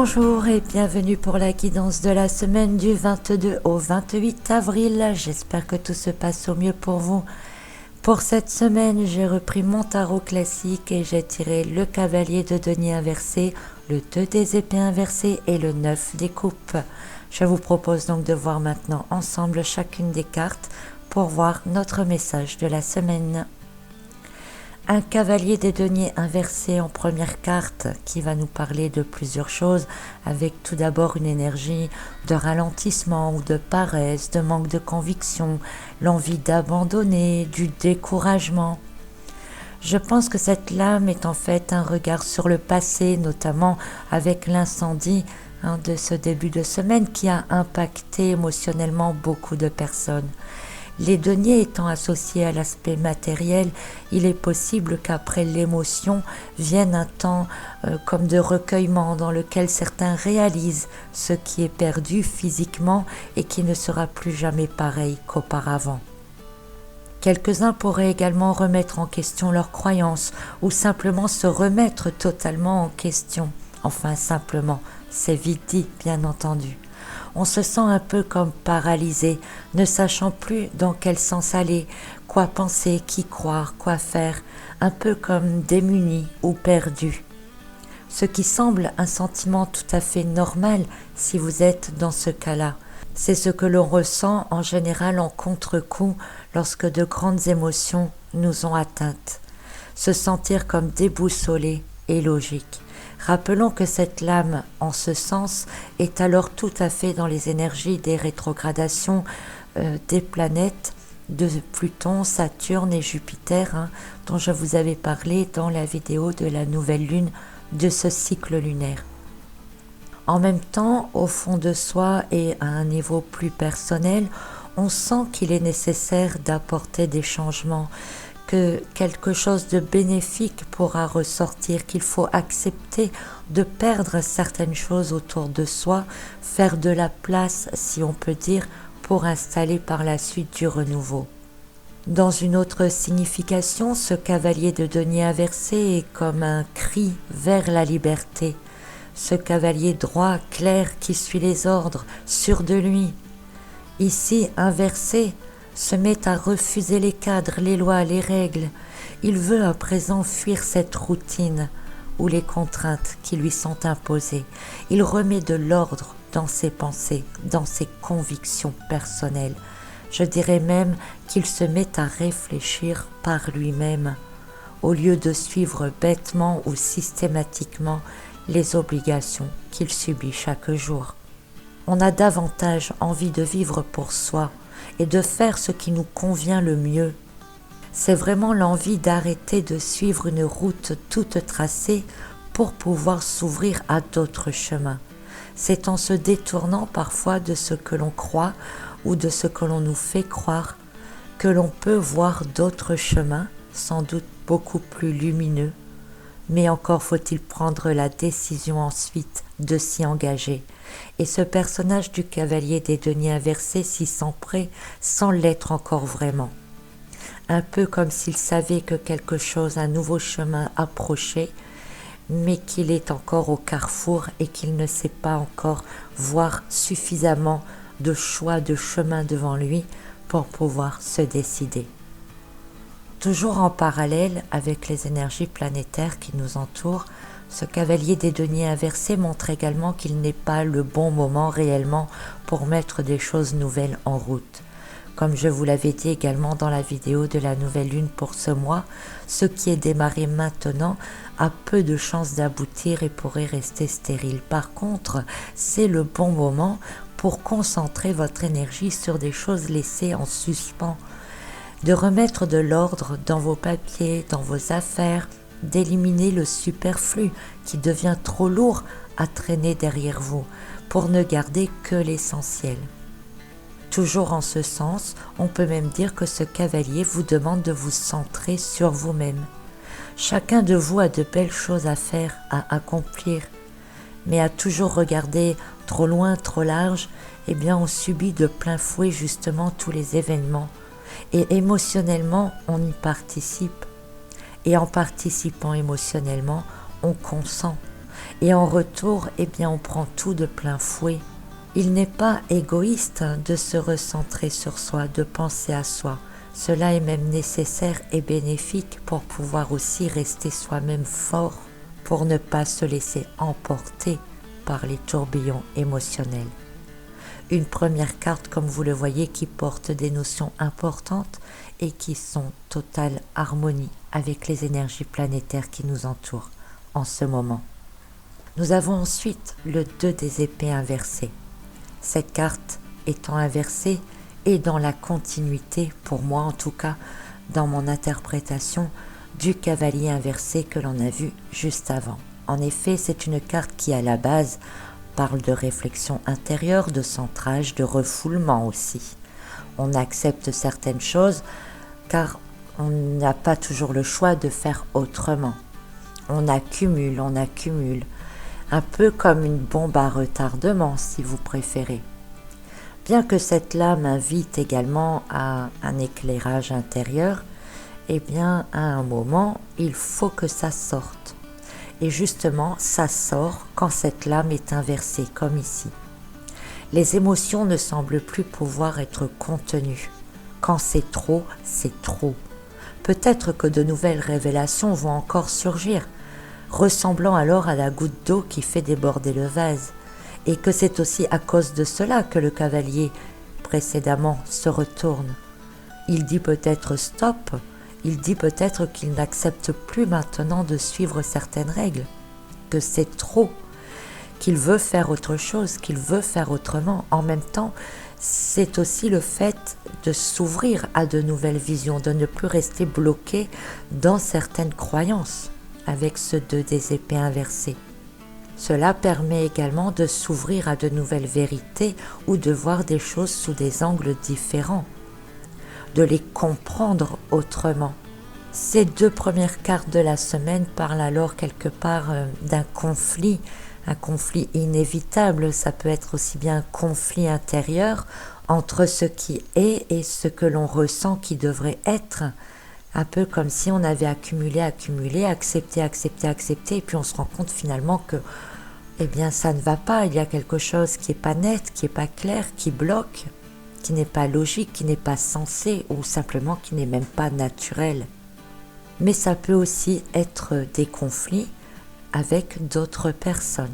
Bonjour et bienvenue pour la guidance de la semaine du 22 au 28 avril. J'espère que tout se passe au mieux pour vous. Pour cette semaine, j'ai repris mon tarot classique et j'ai tiré le cavalier de denier inversé, le 2 des épées inversées et le 9 des coupes. Je vous propose donc de voir maintenant ensemble chacune des cartes pour voir notre message de la semaine. Un cavalier des deniers inversé en première carte qui va nous parler de plusieurs choses, avec tout d'abord une énergie de ralentissement ou de paresse, de manque de conviction, l'envie d'abandonner, du découragement. Je pense que cette lame est en fait un regard sur le passé, notamment avec l'incendie de ce début de semaine qui a impacté émotionnellement beaucoup de personnes. Les deniers étant associés à l'aspect matériel, il est possible qu'après l'émotion vienne un temps comme de recueillement dans lequel certains réalisent ce qui est perdu physiquement et qui ne sera plus jamais pareil qu'auparavant. Quelques-uns pourraient également remettre en question leurs croyances ou simplement se remettre totalement en question. Enfin simplement, c'est vite dit bien entendu. On se sent un peu comme paralysé, ne sachant plus dans quel sens aller, quoi penser, qui croire, quoi faire, un peu comme démuni ou perdu. Ce qui semble un sentiment tout à fait normal si vous êtes dans ce cas-là. C'est ce que l'on ressent en général en contre-coup lorsque de grandes émotions nous ont atteintes. Se sentir comme déboussolé est logique. Rappelons que cette lame, en ce sens, est alors tout à fait dans les énergies des rétrogradations des planètes de Pluton, Saturne et Jupiter, dont je vous avais parlé dans la vidéo de la nouvelle lune de ce cycle lunaire. En même temps, au fond de soi et à un niveau plus personnel, on sent qu'il est nécessaire d'apporter des changements, que quelque chose de bénéfique pourra ressortir, qu'il faut accepter de perdre certaines choses autour de soi, faire de la place, si on peut dire, pour installer par la suite du renouveau. Dans une autre signification, ce cavalier de denier inversé est comme un cri vers la liberté. Ce cavalier droit, clair, qui suit les ordres, sûr de lui. Ici, inversé, se met à refuser les cadres, les lois, les règles. Il veut à présent fuir cette routine ou les contraintes qui lui sont imposées. Il remet de l'ordre dans ses pensées, dans ses convictions personnelles. Je dirais même qu'il se met à réfléchir par lui-même, au lieu de suivre bêtement ou systématiquement les obligations qu'il subit chaque jour. On a davantage envie de vivre pour soi, et de faire ce qui nous convient le mieux. C'est vraiment l'envie d'arrêter de suivre une route toute tracée pour pouvoir s'ouvrir à d'autres chemins. C'est en se détournant parfois de ce que l'on croit ou de ce que l'on nous fait croire que l'on peut voir d'autres chemins, sans doute beaucoup plus lumineux, mais encore faut-il prendre la décision ensuite de s'y engager. Et ce personnage du cavalier des deniers inversés s'y sent prêt sans l'être encore vraiment. Un peu comme s'il savait que quelque chose, un nouveau chemin approchait, mais qu'il est encore au carrefour et qu'il ne sait pas encore voir suffisamment de choix de chemin devant lui pour pouvoir se décider. Toujours en parallèle avec les énergies planétaires qui nous entourent, ce cavalier des deniers inversés montre également qu'il n'est pas le bon moment réellement pour mettre des choses nouvelles en route. Comme je vous l'avais dit également dans la vidéo de la nouvelle lune pour ce mois, ce qui est démarré maintenant a peu de chances d'aboutir et pourrait rester stérile. Par contre, c'est le bon moment pour concentrer votre énergie sur des choses laissées en suspens, de remettre de l'ordre dans vos papiers, dans vos affaires, d'éliminer le superflu qui devient trop lourd à traîner derrière vous pour ne garder que l'essentiel. Toujours en ce sens, on peut même dire que ce cavalier vous demande de vous centrer sur vous-même. Chacun de vous a de belles choses à faire, à accomplir, mais à toujours regarder trop loin, trop large, eh bien on subit de plein fouet justement tous les événements et émotionnellement on y participe. Et en participant émotionnellement, on consent. Et en retour, eh bien, on prend tout de plein fouet. Il n'est pas égoïste de se recentrer sur soi, de penser à soi. Cela est même nécessaire et bénéfique pour pouvoir aussi rester soi-même fort, pour ne pas se laisser emporter par les tourbillons émotionnels. Une première carte, comme vous le voyez, qui porte des notions importantes et qui sont en totale harmonie avec les énergies planétaires qui nous entourent en ce moment. Nous avons ensuite le 2 des épées inversées. Cette carte étant inversée et dans la continuité, pour moi en tout cas, dans mon interprétation, du cavalier inversé que l'on a vu juste avant. En effet, c'est une carte qui à la base parle de réflexion intérieure, de centrage, de refoulement aussi. On accepte certaines choses car on n'a pas toujours le choix de faire autrement. On accumule, un peu comme une bombe à retardement si vous préférez. Bien que cette lame invite également à un éclairage intérieur, eh bien à un moment il faut que ça sorte. Et justement ça sort quand cette lame est inversée comme ici. Les émotions ne semblent plus pouvoir être contenues. Quand c'est trop, c'est trop. Peut-être que de nouvelles révélations vont encore surgir, ressemblant alors à la goutte d'eau qui fait déborder le vase, et que c'est aussi à cause de cela que le cavalier précédemment se retourne. Il dit peut-être stop, il dit peut-être qu'il n'accepte plus maintenant de suivre certaines règles, que c'est trop, qu'il veut faire autre chose, qu'il veut faire autrement. En même temps, c'est aussi le fait de s'ouvrir à de nouvelles visions, de ne plus rester bloqué dans certaines croyances avec ce 2 des épées inversées. Cela permet également de s'ouvrir à de nouvelles vérités ou de voir des choses sous des angles différents, de les comprendre autrement. Ces 2 premières cartes de la semaine parlent alors quelque part d'un conflit, un conflit inévitable. Ça peut être aussi bien un conflit intérieur entre ce qui est et ce que l'on ressent qui devrait être. Un peu comme si on avait accumulé, accepté, et puis on se rend compte finalement que eh bien ça ne va pas, il y a quelque chose qui n'est pas net, qui n'est pas clair, qui bloque, qui n'est pas logique, qui n'est pas sensé ou simplement qui n'est même pas naturel. Mais ça peut aussi être des conflits avec d'autres personnes.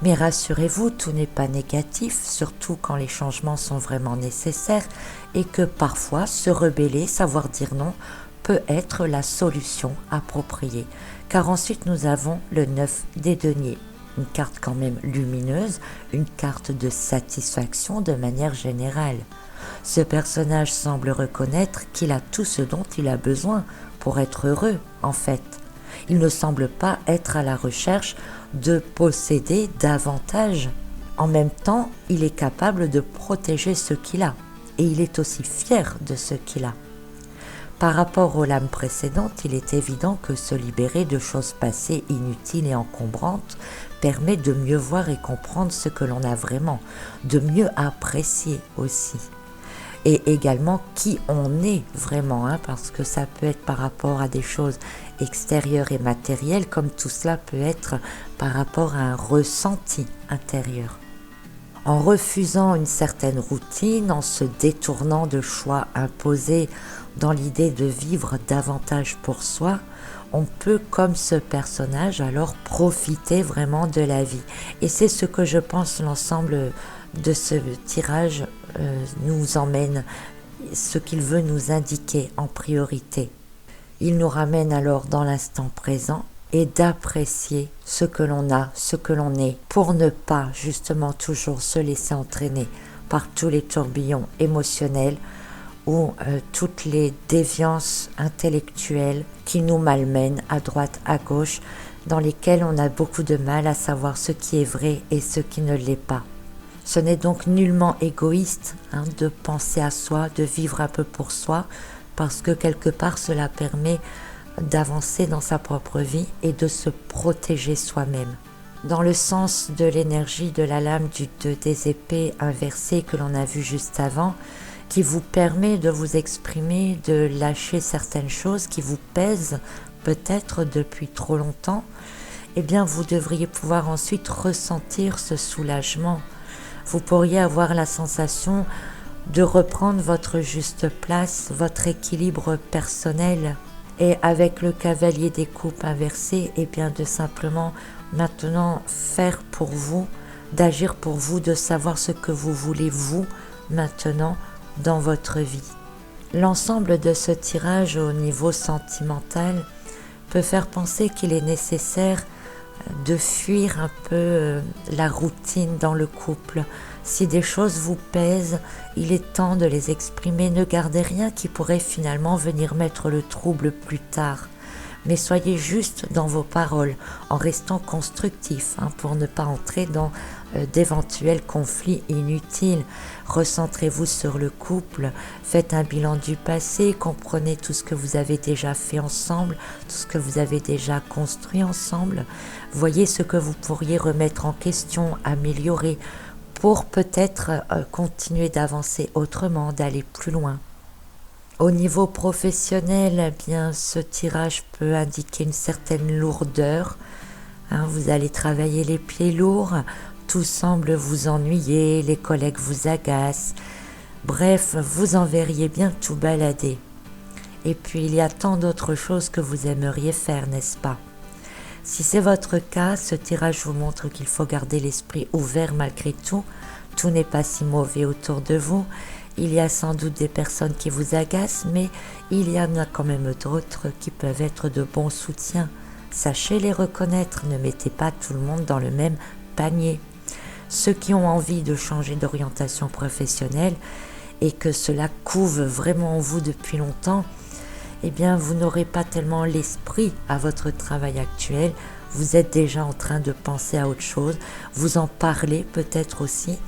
Mais rassurez-vous, tout n'est pas négatif, surtout quand les changements sont vraiment nécessaires et que parfois se rebeller, savoir dire non, peut être la solution appropriée. Car ensuite nous avons le 9 des deniers, une carte quand même lumineuse, une carte de satisfaction de manière générale. Ce personnage semble reconnaître qu'il a tout ce dont il a besoin pour être heureux en fait. Il ne semble pas être à la recherche de posséder davantage. En même temps, il est capable de protéger ce qu'il a et il est aussi fier de ce qu'il a. Par rapport aux lames précédentes, il est évident que se libérer de choses passées inutiles et encombrantes permet de mieux voir et comprendre ce que l'on a vraiment, de mieux apprécier aussi. Et également qui on est vraiment, parce que ça peut être par rapport à des choses extérieures et matérielles, comme tout cela peut être par rapport à un ressenti intérieur. En refusant une certaine routine, en se détournant de choix imposés dans l'idée de vivre davantage pour soi, on peut, comme ce personnage, alors profiter vraiment de la vie. Et c'est ce que je pense l'ensemble de ce tirage nous emmène, ce qu'il veut nous indiquer en priorité. Il nous ramène alors dans l'instant présent et d'apprécier ce que l'on a, ce que l'on est, pour ne pas justement toujours se laisser entraîner par tous les tourbillons émotionnels ou toutes les déviances intellectuelles qui nous malmènent à droite, à gauche, dans lesquelles on a beaucoup de mal à savoir ce qui est vrai et ce qui ne l'est pas. Ce n'est donc nullement égoïste de penser à soi, de vivre un peu pour soi, parce que quelque part cela permet d'avancer dans sa propre vie et de se protéger soi-même. Dans le sens de l'énergie de la lame du 2 des épées inversée que l'on a vu juste avant, qui vous permet de vous exprimer, de lâcher certaines choses qui vous pèsent peut-être depuis trop longtemps eh bien vous devriez pouvoir ensuite ressentir ce soulagement. Vous pourriez avoir la sensation de reprendre votre juste place, votre équilibre personnel. Et avec le cavalier des coupes inversé, eh bien de simplement maintenant faire pour vous, d'agir pour vous, de savoir ce que vous voulez vous maintenant dans votre vie. L'ensemble de ce tirage au niveau sentimental peut faire penser qu'il est nécessaire de fuir un peu la routine dans le couple. Si des choses vous pèsent, il est temps de les exprimer. Ne gardez rien qui pourrait finalement venir mettre le trouble plus tard. Mais soyez juste dans vos paroles, en restant constructif, pour ne pas entrer dans d'éventuels conflits inutiles. Recentrez-vous sur le couple, faites un bilan du passé, comprenez tout ce que vous avez déjà fait ensemble, tout ce que vous avez déjà construit ensemble. Voyez ce que vous pourriez remettre en question, améliorer, pour peut-être continuer d'avancer autrement, d'aller plus loin. Au niveau professionnel, eh bien, ce tirage peut indiquer une certaine lourdeur. Vous allez travailler les pieds lourds, tout semble vous ennuyer, les collègues vous agacent. Bref, vous en verriez bien tout balader. Et puis il y a tant d'autres choses que vous aimeriez faire, n'est-ce pas ? Si c'est votre cas, ce tirage vous montre qu'il faut garder l'esprit ouvert malgré tout. Tout n'est pas si mauvais autour de vous. Il y a sans doute des personnes qui vous agacent, mais il y en a quand même d'autres qui peuvent être de bons soutiens. Sachez les reconnaître, ne mettez pas tout le monde dans le même panier. Ceux qui ont envie de changer d'orientation professionnelle et que cela couve vraiment en vous depuis longtemps, eh bien vous n'aurez pas tellement l'esprit à votre travail actuel. Vous êtes déjà en train de penser à autre chose, vous en parlez peut-être aussi,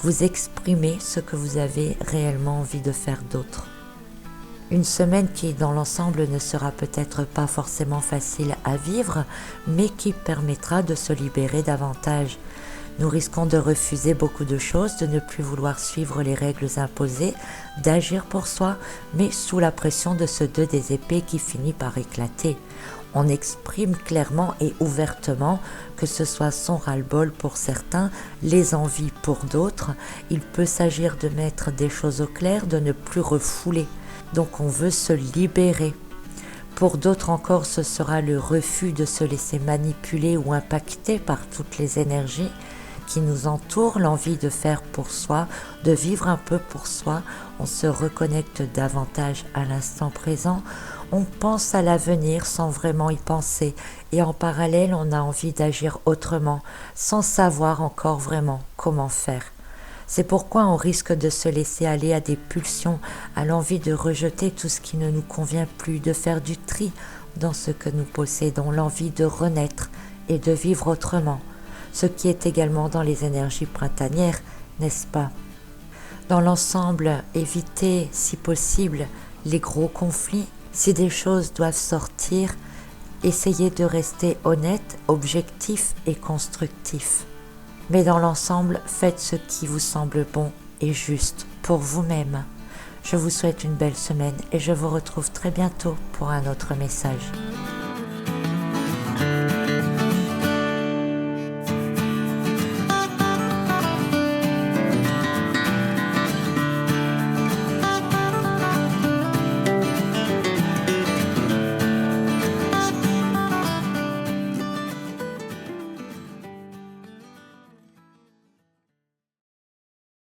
vous exprimez ce que vous avez réellement envie de faire d'autre. Une semaine qui, dans l'ensemble, ne sera peut-être pas forcément facile à vivre, mais qui permettra de se libérer davantage. Nous risquons de refuser beaucoup de choses, de ne plus vouloir suivre les règles imposées, d'agir pour soi, mais sous la pression de ce 2 des épées qui finit par éclater. On exprime clairement et ouvertement que ce soit son ras-le-bol pour certains, les envies pour d'autres. Il peut s'agir de mettre des choses au clair, de ne plus refouler. Donc on veut se libérer. Pour d'autres encore, ce sera le refus de se laisser manipuler ou impacter par toutes les énergies qui nous entourent, l'envie de faire pour soi, de vivre un peu pour soi. On se reconnecte davantage à l'instant présent. On pense à l'avenir sans vraiment y penser. Et en parallèle, on a envie d'agir autrement, sans savoir encore vraiment comment faire. C'est pourquoi on risque de se laisser aller à des pulsions, à l'envie de rejeter tout ce qui ne nous convient plus, de faire du tri dans ce que nous possédons, l'envie de renaître et de vivre autrement, ce qui est également dans les énergies printanières, n'est-ce pas ? Dans l'ensemble, évitez, si possible, les gros conflits. Si des choses doivent sortir, essayez de rester honnête, objectif et constructif. Mais dans l'ensemble, faites ce qui vous semble bon et juste pour vous-même. Je vous souhaite une belle semaine et je vous retrouve très bientôt pour un autre message.